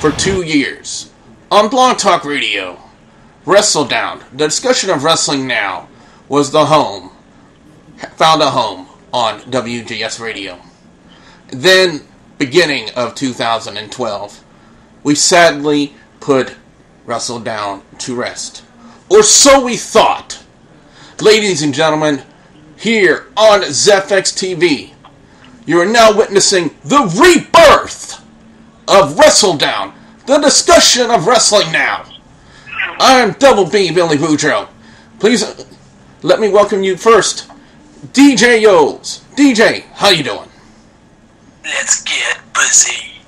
for 2 years. On Blog Talk Radio, WrestleDOWN, the discussion of wrestling now, was the home, found a home on WGS Radio. Then, beginning of 2012, we sadly put WrestleDOWN to rest. Or so we thought. Ladies and gentlemen, here on ZFX TV, you are now witnessing the rebirth of WrestleDOWN, the discussion of wrestling now. I am Double B Billy Boudreaux. Please let me welcome you first, DJYolz. DJ, how you doing? Let's get busy.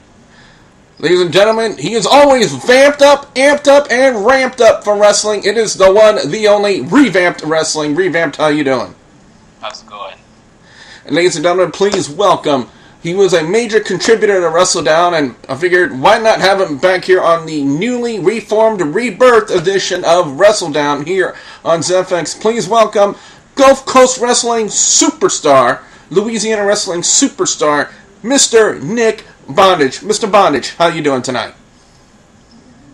Ladies and gentlemen, he is always vamped up, amped up, and ramped up for wrestling. It is the one, the only, Revamped Wrestling. Revamped, how you doing? How's it going? And ladies and gentlemen, please welcome. He was a major contributor to WrestleDOWN, and I figured, why not have him back here on the newly reformed, rebirth edition of WrestleDOWN here on ZFX. Please welcome Gulf Coast Wrestling superstar, Louisiana Wrestling superstar, Mr. Nick Bondage. Mr. Bondage, how you doing tonight?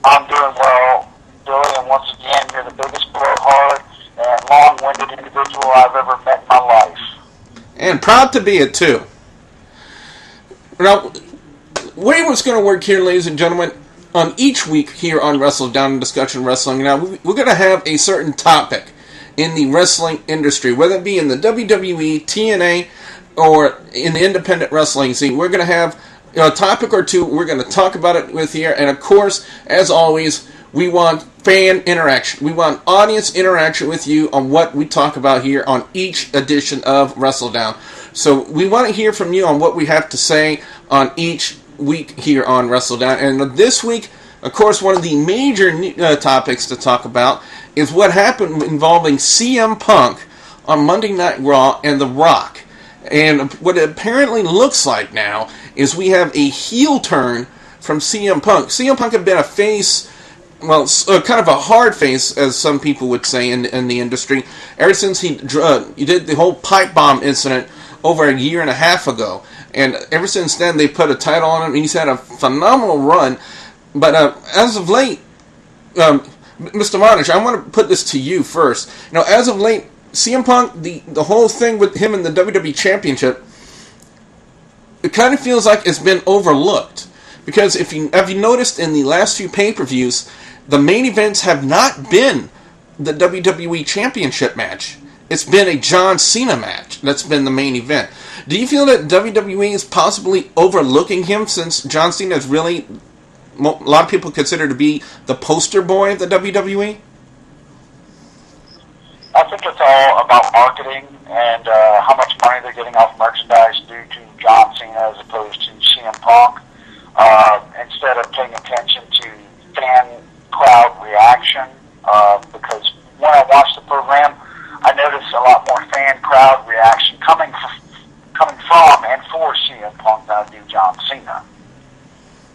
I'm doing well, Billy, and once again, you're the biggest blowhard and long-winded individual I've ever met in my life. And proud to be it, too. Now, the way it's going to work here, ladies and gentlemen, on each week here on WrestleDOWN Discussion Wrestling, now, we're going to have a certain topic in the wrestling industry, whether it be in the WWE, TNA, or in the independent wrestling scene. We're going to have a topic or two. We're going to talk about it with here. And, of course, as always, we want fan interaction. We want audience interaction with you on what we talk about here on each edition of WrestleDOWN. So we want to hear from you on what we have to say on each week here on WrestleDOWN. And this week, of course, one of the major topics to talk about is what happened involving CM Punk on Monday Night Raw and The Rock. And what it apparently looks like now is we have a heel turn from CM Punk. CM Punk had been a face, well, kind of a hard face, as some people would say in the industry, ever since he did the whole pipe bomb incident over a year and a half ago. And ever since then, they put a title on him, and he's had a phenomenal run. But as of late, Mr. Bondage, I want to put this to you first. You know, as of late, CM Punk, the whole thing with him and the WWE Championship, it kind of feels like it's been overlooked. Because have you noticed in the last few pay-per-views, the main events have not been the WWE Championship match. It's been a John Cena match that's been the main event. Do you feel that WWE is possibly overlooking him, since John Cena is really, a lot of people consider to be the poster boy of the WWE? I think it's all about marketing and how much money they're getting off merchandise due to John Cena as opposed to CM Punk. Instead of paying attention to fan crowd reaction, because when I watch the program, I notice a lot more fan crowd reaction coming from and for CM Punk than I do John Cena.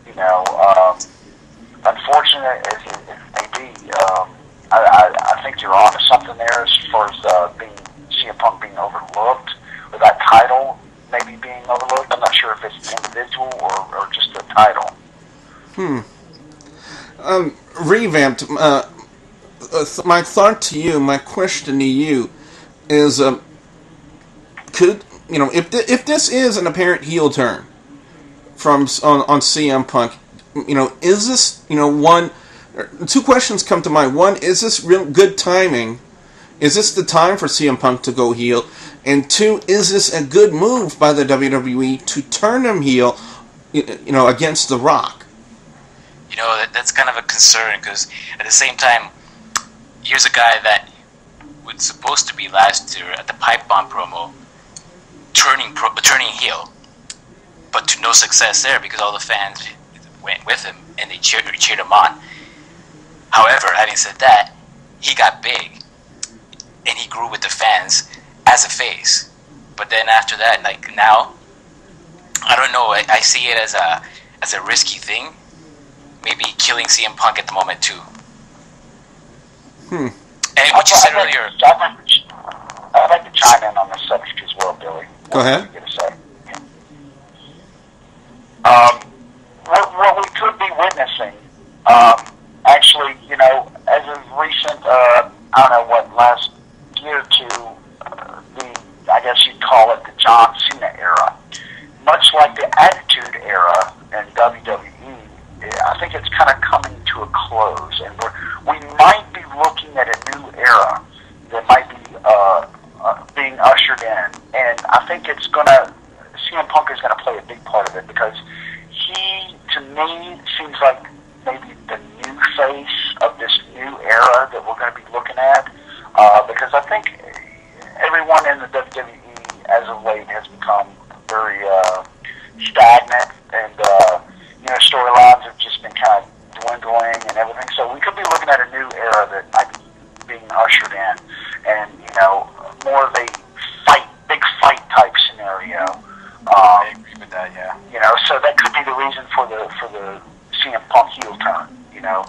You know, unfortunate as it may be, I think you're on to something there as far as CM Punk being overlooked, or that title maybe being overlooked. I'm not sure if it's an individual or just the title. Revamped. My thought to you, my question to you is, could, you know, if this is an apparent heel turn from on CM Punk, you know, is this, you know, one, two questions come to mind. One, is this real good timing? Is this the time for CM Punk to go heel? And two, is this a good move by the WWE to turn him heel, you know, against The Rock? You know, that's kind of a concern, because at the same time, here's a guy that was supposed to be last year at the pipe bomb promo, turning heel, but to no success there because all the fans went with him and they cheered him on. However, having said that, he got big and he grew with the fans as a face. But then after that, like now, I don't know. I see it as a risky thing. Maybe killing CM Punk at the moment too. And what you said earlier. I'd like to chime in on this subject as well, Billy. Go ahead. What are you going to say? What we could be witnessing witnessing, actually, you know, as of recent, I don't know what, last year or two, I guess you'd call it the John Cena era. Much like the Attitude Era in WWE, I think it's kind of coming to a close, and we might be looking at a new era that might be being ushered in, and I think CM Punk is going to play a big part of it, because he, to me, seems like maybe the new face of this new era that we're going to be looking at, because I think everyone in the WWE as of late has become very stagnant, and you know, storylines have just been kind of dwindling and everything. So we could be looking at a new era that might be being ushered in, and you know, more of a big fight type scenario. I agree with that. Yeah. You know, so that could be the reason for the CM Punk heel turn. You know,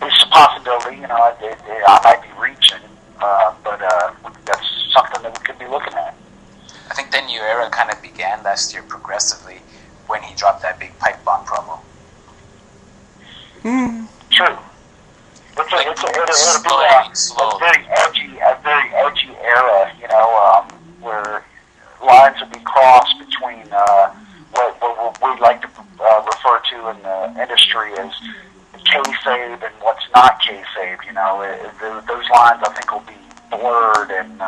it's a possibility. You know, I might be reaching, but that's something that we could be looking at. I think the new era kind of began last year progressively when he dropped that big pipe bomb promo. True. It'll be a very edgy era, you know, where lines will be crossed between what we like to refer to in the industry as kayfabe and what's not kayfabe. You know, those lines I think will be blurred and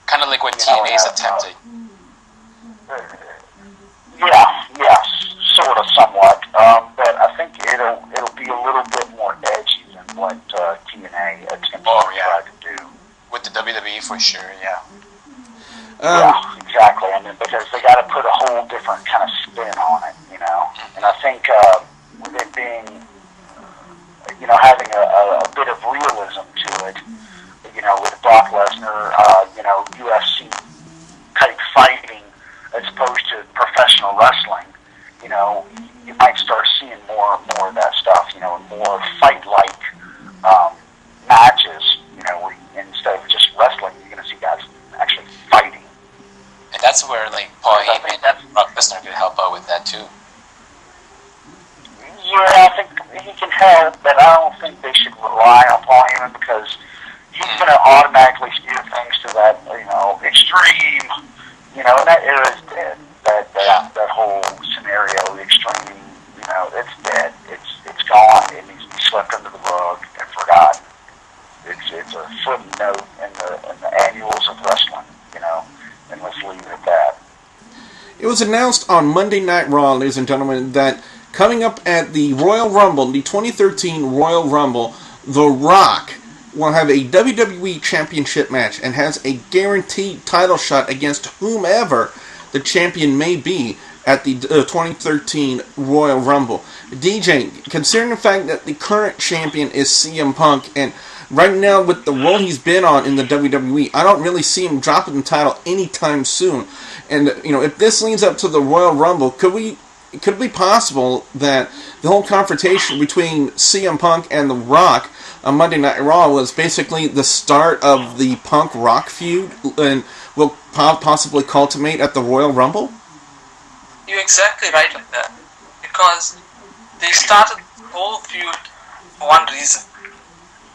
kind of like what TNA's attempted. Yeah, sort of, somewhat. But I think it'll be a little bit more edgy than what TNA attempted to try to do. With the WWE for sure, yeah. Yeah, exactly. I mean, because they got to put a whole different kind of spin on it, you know. And I think with it being, you know, having a bit of realism to it, you know, with Brock Lesnar, you know, UFC type fighting as opposed to professional wrestling, you know, you might start seeing more of that stuff, you know, and more fight-like matches, you know, where instead of just wrestling, you're going to see guys actually fighting. And that's where, like, Paul Heyman and Brock Lesnar could help out with that, too. Yeah, I think he can help, but I don't think they should rely on Paul Heyman, because he's going to automatically steer things to that, you know, extreme, you know, and that era is dead. That whole scenario, the extreme, you know, it's dead. It's gone. It needs to be swept under the rug and forgotten. It's a footnote in the annuals of wrestling, you know, and let's leave it at that. It was announced on Monday Night Raw, ladies and gentlemen, that coming up at the Royal Rumble, the 2013 Royal Rumble, The Rock will have a WWE Championship match and has a guaranteed title shot against whomever the champion may be at the 2013 Royal Rumble. DJ, considering the fact that the current champion is CM Punk, and right now with the role he's been on in the WWE, I don't really see him dropping the title anytime soon. And, you know, if this leads up to the Royal Rumble, could it be possible that the whole confrontation between CM Punk and The Rock on Monday Night Raw was basically the start of the Punk-Rock feud and will possibly culminate at the Royal Rumble? You're exactly right like that. Because they started the whole feud for one reason.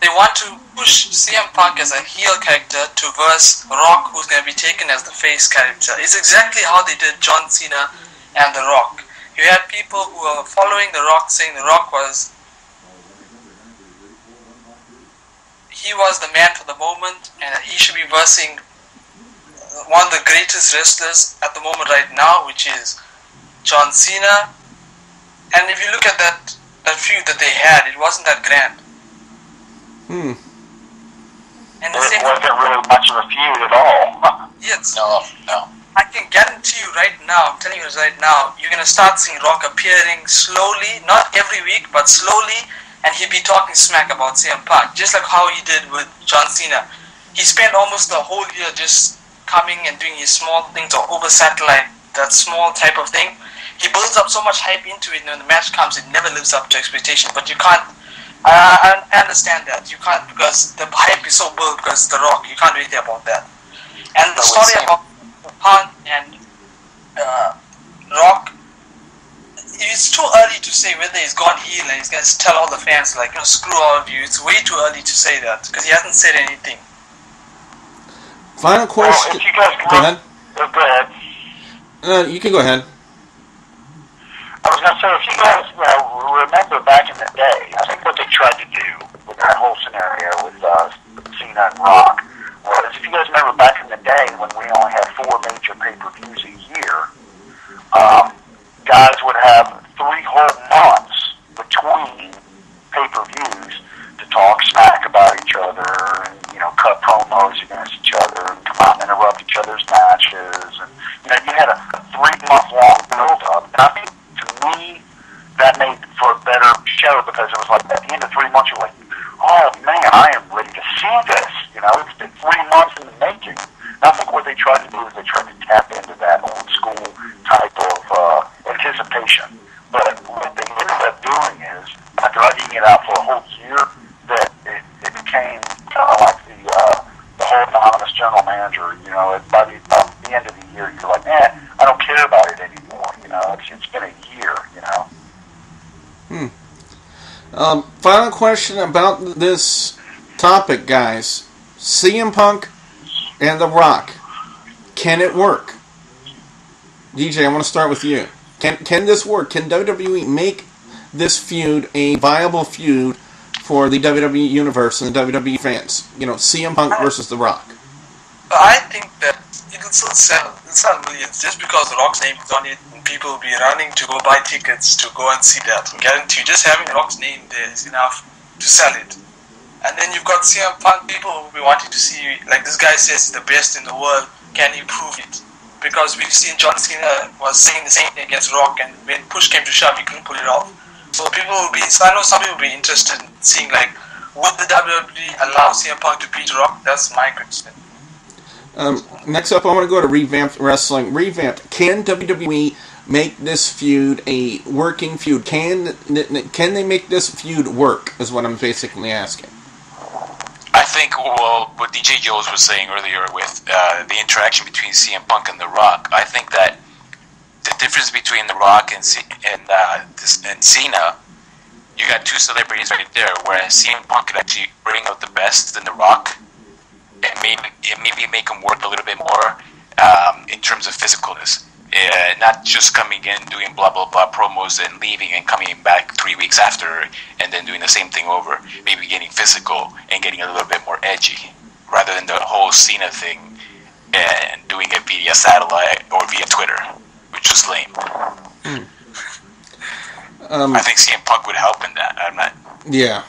They want to push CM Punk as a heel character to verse Rock, who's going to be taken as the face character. It's exactly how they did John Cena and The Rock. You had people who were following The Rock, saying The Rock was the man for the moment, and he should be versing one of the greatest wrestlers at the moment right now, which is John Cena. And if you look at that feud that they had, it wasn't that grand. And it wasn't really much of a feud at all. Yes. No. I can guarantee you right now, I'm telling you right now, you're going to start seeing Rock appearing slowly, not every week, but slowly, and he'll be talking smack about CM Punk, just like how he did with John Cena. He spent almost the whole year just coming and doing his small things or over satellite, that small type of thing. He builds up so much hype into it, and when the match comes, it never lives up to expectation. But you can't, I understand that. You can't, because the hype is so built because it's The Rock. You can't do anything about that. And the story about Punk and Rock it's too early to say whether he's gone heel and he's going to tell all the fans, like, screw all of you. It's way too early to say that because he hasn't said anything. Final question. Well, if you guys go ahead. Go ahead. You can go ahead. I was going to say, if you guys remember back in the day, I think what they tried to do with that whole scenario with Cena and Rock was, if you guys remember back in the day when we only had 4 major pay-per-views a year, guys would have 3 whole months between pay-per-views to talk smack about each other and, cut promos against each other and come out and interrupt each other's matches. And, you had a 3-month-long build-up. And I think, to me, that made for a better show because it was like at the end of 3 months, you're like, oh, man, I am ready to see this. It's been 3 months in the making. And I think what they tried to do is they tried to tap into that old-school type of anticipation. But what they ended up doing is, after dragging it out for a whole year, that it became kind of like the whole anonymous general manager. By the end of the year, you're like, I don't care about it anymore. It's been a year. Final question about this topic, guys. CM Punk and The Rock. Can it work? DJ, I want to start with you. Can this work? Can WWE make this feud a viable feud for the WWE Universe and the WWE fans? CM Punk versus The Rock. I think that it'll still sell. It'll sell millions just because The Rock's name is on it and people will be running to go buy tickets to go and see that. I guarantee you, just having The Rock's name there is enough to sell it. And then you've got CM Punk, people who will be wanting to see, like this guy says, he's the best in the world. Can he prove it? Because we've seen John Cena was saying the same thing against Rock, and when push came to shove, he couldn't pull it off. So people will be, so I know some people will be interested in seeing, like, would the WWE allow CM Punk to beat Rock? That's my question. Next up, I want to go to Revamped Wrestling. Revamped, can WWE make this feud a working feud? Can they make this feud work, is what I'm basically asking. I think, what DJYolz was saying earlier with the interaction between CM Punk and The Rock, I think that the difference between The Rock and Cena, you got 2 celebrities right there, whereas CM Punk could actually bring out the best in The Rock and maybe make him work a little bit more in terms of physicalness. Not just coming in, doing blah blah blah promos and leaving and coming back 3 weeks after and then doing the same thing over. Maybe getting physical and getting a little bit more edgy, rather than the whole Cena thing and doing it via satellite or via Twitter, which is lame. I think CM Punk would help in that. I'm not. Yeah.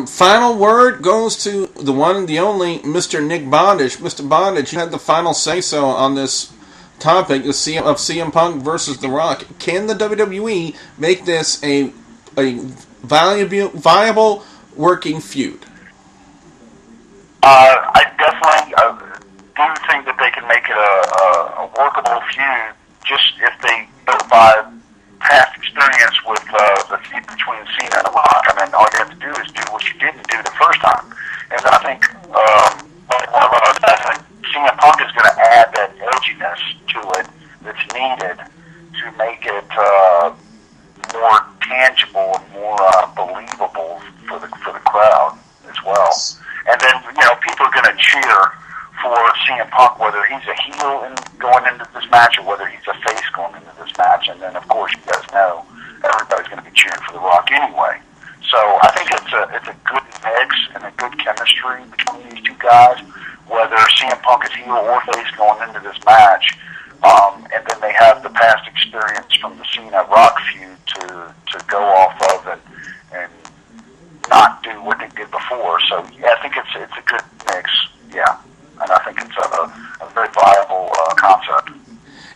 Final word goes to the one and the only Mr. Nick Bondage. Mr. Bondage, you had the final say-so on this topic of CM Punk versus The Rock. Can the WWE make this a viable working feud? I definitely do think that they can make it a workable feud, just if they provide past experience with the feud between Cena and The Rock. I mean, all you have to do is do what you didn't do the first time. And I think CM Punk is going to add that edginess to it that's needed to make it more tangible and more believable for the crowd as well. And then, people are going to cheer for CM Punk, whether he's a heel going into this match or whether he's a face going into this match. And then, of course, you guys know everybody's going to be cheering for The Rock anyway. So I think it's a good mix and a good chemistry between these two guys, whether CM Punk is heel or face going into this match. And then they have the past experience from the Cena-Rock feud to go off of and not do what they did before. So, yeah, I think it's a good mix, yeah. And I think it's a very viable concept.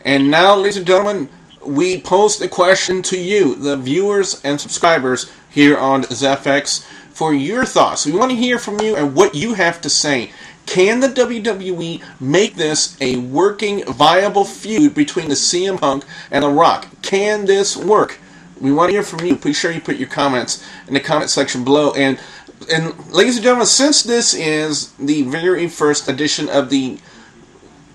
And now, ladies and gentlemen, we post a question to you, the viewers and subscribers here on ZFX, for your thoughts. We want to hear from you and what you have to say. Can the WWE make this a working, viable feud between the CM Punk and The Rock? Can this work? We want to hear from you. Please sure you put your comments in the comment section below. And ladies and gentlemen, since this is the very first edition of the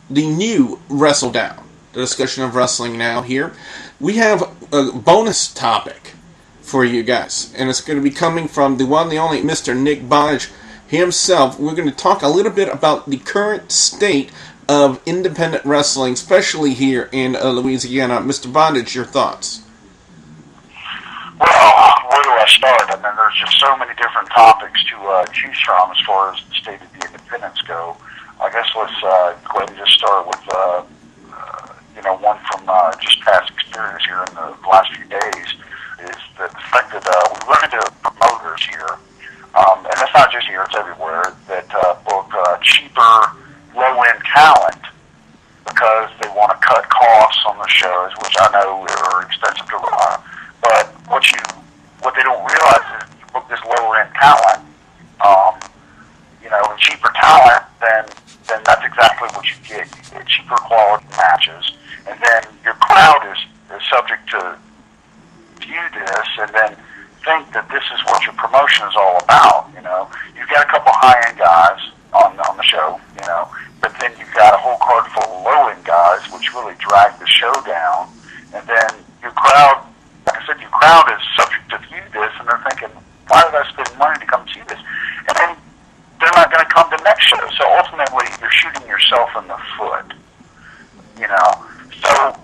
new WrestleDOWN, the discussion of wrestling now here. We have a bonus topic for you guys, and it's going to be coming from the one, the only Mr. Nick Bondage himself. We're going to talk a little bit about the current state of independent wrestling, especially here in Louisiana. Mr. Bondage, your thoughts? Well, where do I start? I mean, there's just so many different topics to choose from as far as the state of the independents go. I guess let's go ahead and just start with, one from just past experience here in the last few days, is the fact that we run into promoters here, and that's not just here, it's everywhere, that book cheaper, low-end talent because they want to cut costs on the shows, which I know are expensive to run. But what they don't realize is you book this lower-end talent, and cheaper talent, then that's exactly what you get. You get cheaper quality matches, and then your crowd is subject to view this and then think that this is what your promotion is all about. You've got a couple high-end guys on the show, but then you've got a whole card full of low-end guys, which really drag the show down, and then your crowd, like I said, your crowd is subject to view this, and they're thinking, why did I spend money to come see this? And then they're not going to come to the next show. So ultimately, you're shooting yourself in the foot. So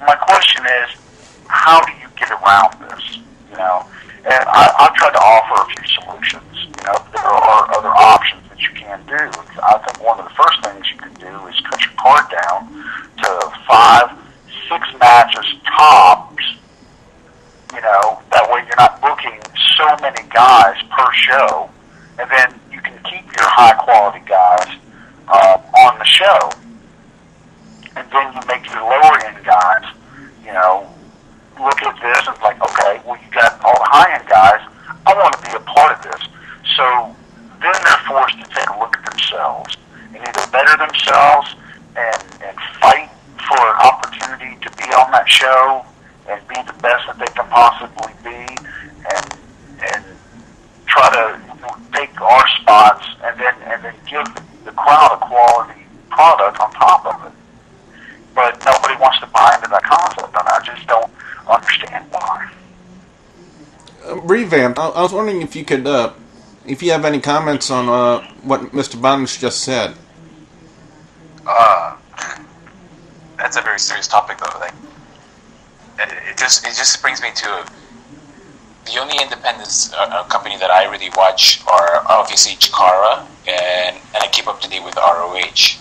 my question is, how do you get around this? And I've tried to offer a few solutions. There are other options that you can do. I think one of the first things you can do is cut your card down to 5, 6 matches tops. That way you're not booking so many guys per show, and then you can keep your high-quality guys on the show. And then you make your lower-end guys, look at this and like, okay, well, you got all the high-end guys. I want to be a part of this. So then they're forced to take a look at themselves and either better themselves and fight for an opportunity to be on that show and be the best that they can possibly be, and try to take our spots and then give the crowd a quality product on top of it. But nobody wants to buy into that concept, and I just don't understand why. Revamp, I was wondering if you could, if you have any comments on what Mr. Bondage just said. That's a very serious topic, though. Like, it just brings me to the only independent company that I really watch are obviously Chikara, and I keep up to date with ROH.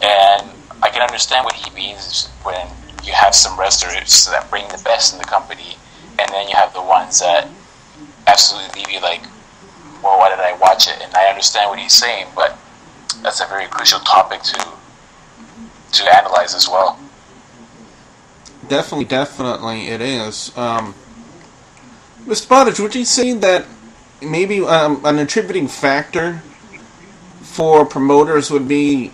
And I can understand what he means when you have some wrestlers that bring the best in the company, and then you have the ones that absolutely leave you like, well, why did I watch it? And I understand what he's saying, but that's a very crucial topic to analyze as well. Definitely it is. Mr. Bondage, would you say that maybe an attributing factor for promoters would be,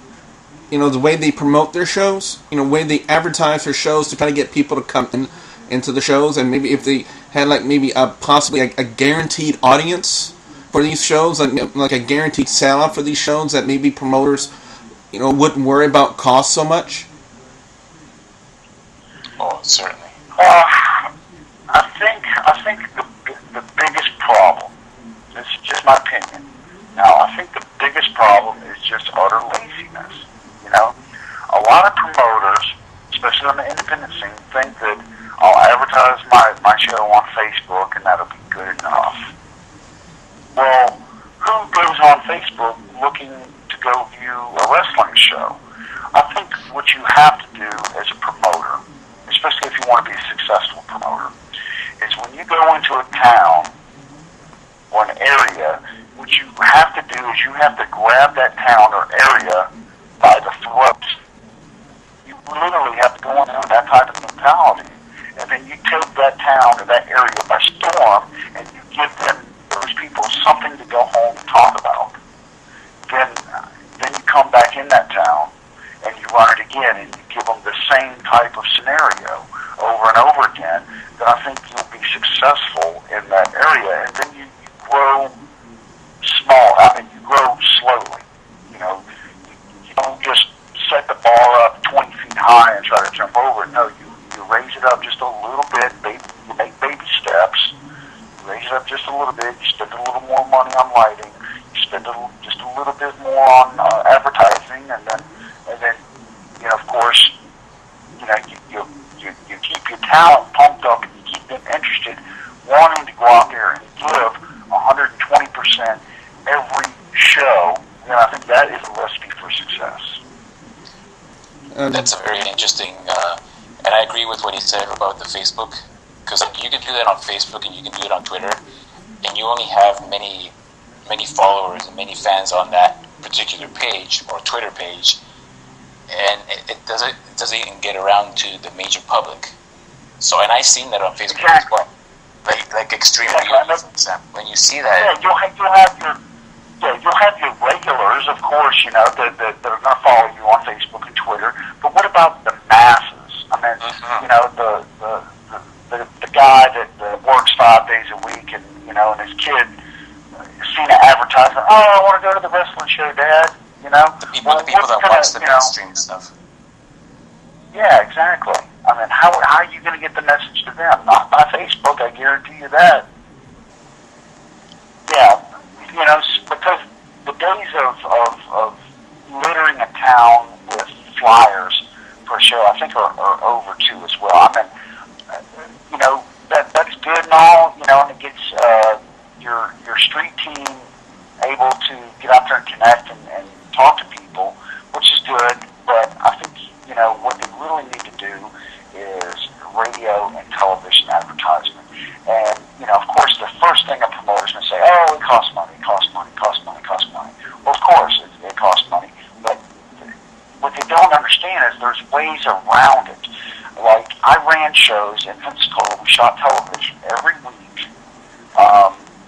the way they promote their shows, the way they advertise their shows to try to get people to come into the shows, and maybe if they had possibly a guaranteed audience for these shows, like a guaranteed sellout for these shows, that maybe promoters, wouldn't worry about cost so much? Oh, certainly. I think the biggest problem, this is just my opinion, now I think the biggest problem is just utter laziness. A lot of promoters, especially on the independent scene, think that I'll advertise my show on Facebook and that'll be good enough. Well, who goes on Facebook looking to go view a wrestling show? I think what you have to do as a promoter, especially if you want to be a successful promoter, is when you go into a town or an area, what you have to do is you have to grab that town or area by the throat. You literally have to go into that type of mentality, and then you take that town or that area by storm, and you give those people something to go home and talk about. Then you come back in that town, and you run it again, and you give them the same type of scenario over and over again, then I think you'll be successful in that area, and then you grow small. You grow slowly. You don't just set the bar up 20 feet high and try to jump over it up just a little bit. You make baby steps. Raise it up just a little bit. You spend a little more money on lighting. You spend just a little bit more on advertising, and then of course, you keep your talent pumped up and you keep them interested, wanting to go out there and give 120% every show. I think that is a recipe for success. That's a very interesting, and I agree with what he said about the Facebook, because you can do that on Facebook and you can do it on Twitter, and you only have many followers and many fans on that particular page or Twitter page, and it doesn't even get around to the major public. So, and I've seen that on Facebook as well, like Extreme Reunion, for example. When you see that, you'll have your regulars, of course, that are going to follow you on Facebook and Twitter. But what about the masses? I mean, the guy that works 5 days a week, and and his kid seen an advertisement. Oh, I want to go to the wrestling show, Dad. the people that watch the mainstream stuff. Yeah, exactly. I mean, how are you going to get the message to them? Not by Facebook, I guarantee you that. Yeah, because the days of littering a town with flyers for a show, I think are over too as well. I mean, that's good and all, and it gets your street team able to get out there and connect and talk to people, which is good. But I think what they really need to do is radio and television advertisement. And of course, the first thing a promoter's going to say, oh, it costs money, costs money, costs money, costs money. Well, of course, it costs money. But what they don't understand is there's ways around it. Like, I ran shows in Pensacola. We shot television every week.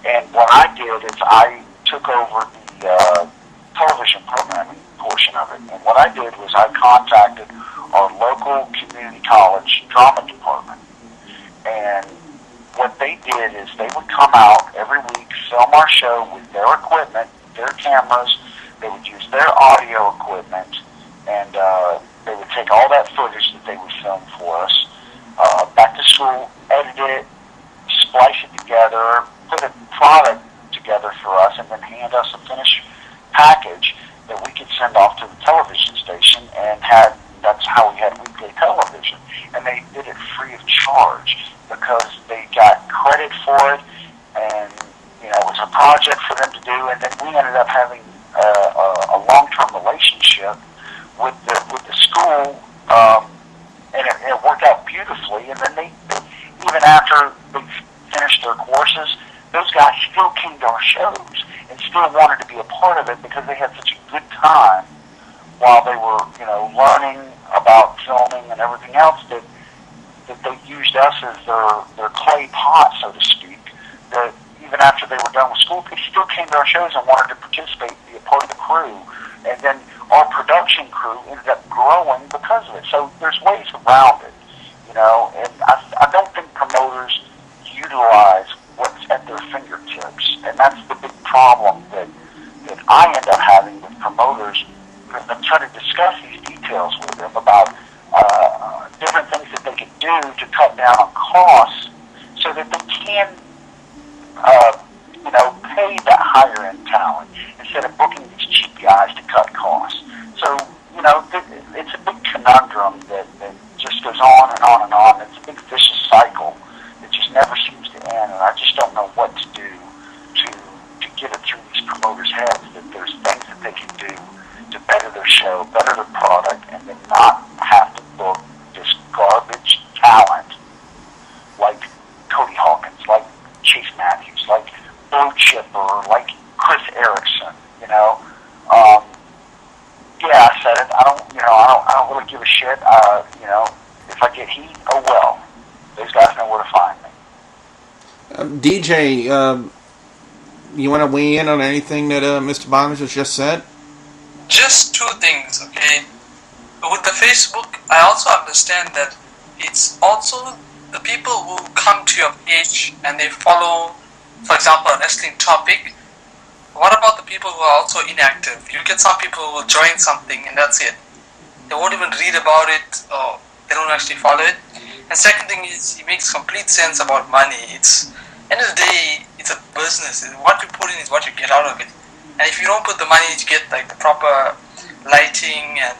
And what I did is I took over the television programming portion of it. And what I did was I contacted our local community college drama department. And what they did is they would come out every week, film our show with their equipment, their cameras. They would use their audio equipment, and they would take all that footage that they would film for us, back to school, edit it, splice it together, put a product together for us, and then hand us a finished package that we could send off to the television station, and that's how we had weekly television. And they did it free of charge because they got credit for it, and it was a project for them to do. And then we ended up having a long-term relationship with the school, and it worked out beautifully. And then they even after they finished their courses, those guys still came to our shows and still wanted to be a part of it because they had such a good time while they were, learning about filming and everything else, that they used us as their clay pot, so to speak, that even after they were done with school, they still came to our shows and wanted to participate, be a part of the crew. And then our production crew ended up growing because of it. So there's ways around it, and I don't think promoters utilize what's at their fingertips. And that's the big problem that I end up having with promoters. I'm trying to discuss these details with them about different things that they can do to cut down on costs so that they can, pay that higher end talent instead of booking these cheap guys to cut costs. So, it's a big conundrum that just goes on and on and on. It's a big vicious cycle that just never seems to end, and I just don't know what to do to get it through these promoters' heads that there's things that they can do to better their show, better their product, and then not have to book this garbage talent like Cody Hawkins, like Chase Matthews, like Bo Chipper, like Chris Erickson. Yeah, I said it. I don't really give a shit. If I get heat, oh well. Those guys know where to find me. DJ, you want to weigh in on anything that Mr. Bondage has just said? Just two things, okay? With the Facebook, I also understand that it's also the people who come to your page and they follow, for example, a wrestling topic. What about the people who are also inactive? You get some people who will join something and that's it. They won't even read about it, or they don't actually follow it. And second thing is, he makes complete sense about money. It's end of the day, it's a business. What you put in is what you get out of it. And if you don't put the money to get like the proper lighting and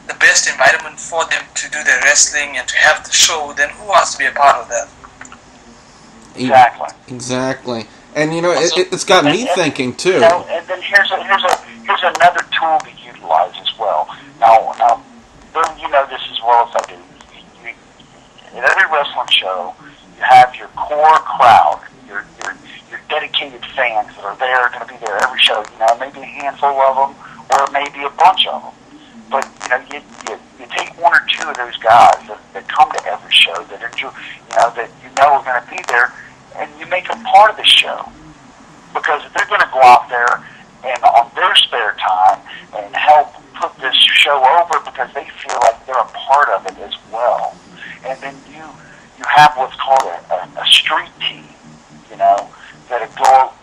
the best environment for them to do their wrestling and to have the show, then who wants to be a part of that? Exactly. And you know, it's got me thinking too. You know, and then here's another tool to utilize as well. Now, Bill, you know this as well as I do. In every wrestling show, you have your core crowd, your dedicated fans that are there, going to be there every show. You know, maybe a handful of them, or maybe a bunch of them. But you know, you take one or two of those guys that come to every show, that enjoy, that are going to be there, and you make them part of the show, because they're going to go out there and on their spare time and help put this show over because they feel like they're a part of it as well. And then you have what's called a street team, that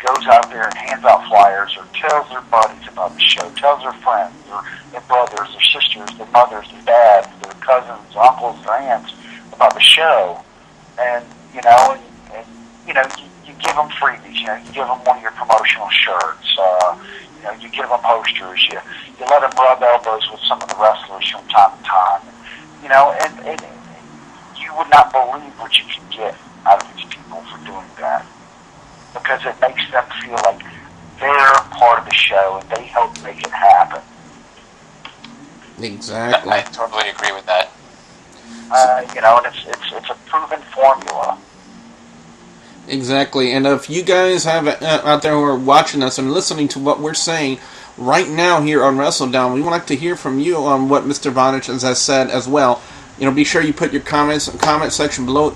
goes out there and hands out flyers or tells their buddies about the show, tells their friends, their brothers, their sisters, their mothers, their dads, their cousins, their uncles, their aunts about the show. And, you give them freebies, you give them one of your promotional shirts, you give them posters, you let them rub elbows with some of the wrestlers from time to time, and you would not believe what you can get out of these people for doing that, because it makes them feel like they're part of the show and they help make it happen. Exactly. I totally agree with that. And it's a proven formula. Exactly, and if you guys have out there who are watching us and listening to what we're saying right now here on WrestleDOWN, we would like to hear from you on what Mr. Bondage has said as well. Be sure you put your comments in the comment section below.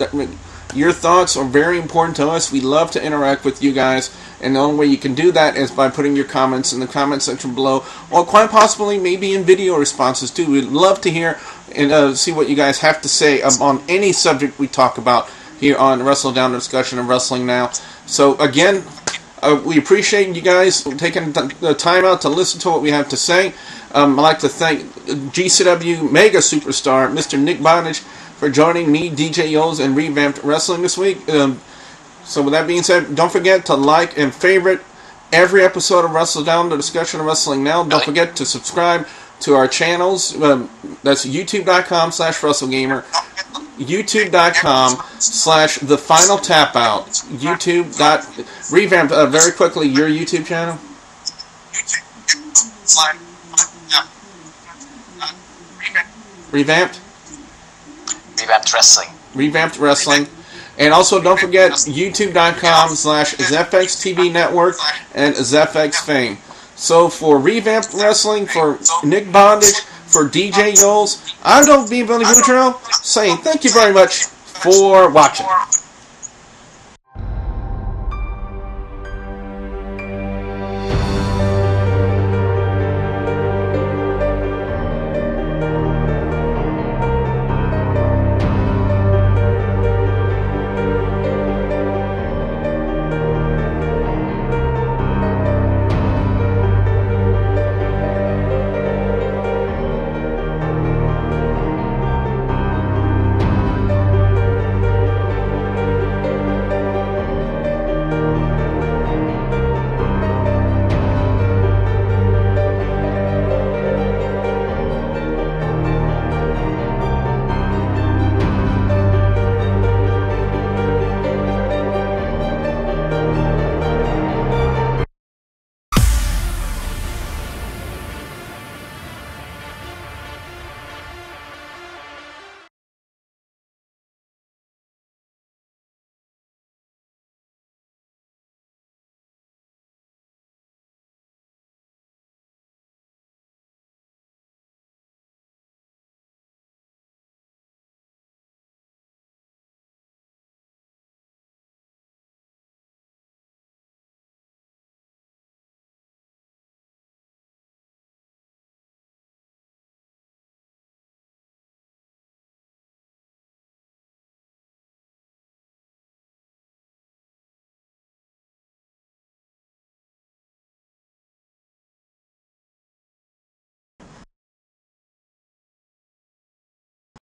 Your thoughts are very important to us. We love to interact with you guys, and the only way you can do that is by putting your comments in the comment section below, or quite possibly maybe in video responses too. We'd love to hear and see what you guys have to say on any subject we talk about here on WrestleDOWN Discussion of Wrestling Now. So again, we appreciate you guys taking the time out to listen to what we have to say. I'd like to thank GCW Mega Superstar Mr. Nick Bondage for joining me, DJYolz, and Revamped Wrestling this week. So with that being said, don't forget to like and favorite every episode of WrestleDOWN, the Discussion of Wrestling Now. Don't forget to subscribe to our channels. That's youtube.com/WrestleGamer, youtube.com/TheFinalTapOut, Revamp, very quickly, your YouTube channel. Revamped Wrestling. Revamped Wrestling. And also don't forget youtube.com/ZFX-TV Network and ZFX Fame. So for Revamped Wrestling, for Nick Bondage, for DJYolz, I'm Don't Be Billy Boudreaux saying thank you very much for watching.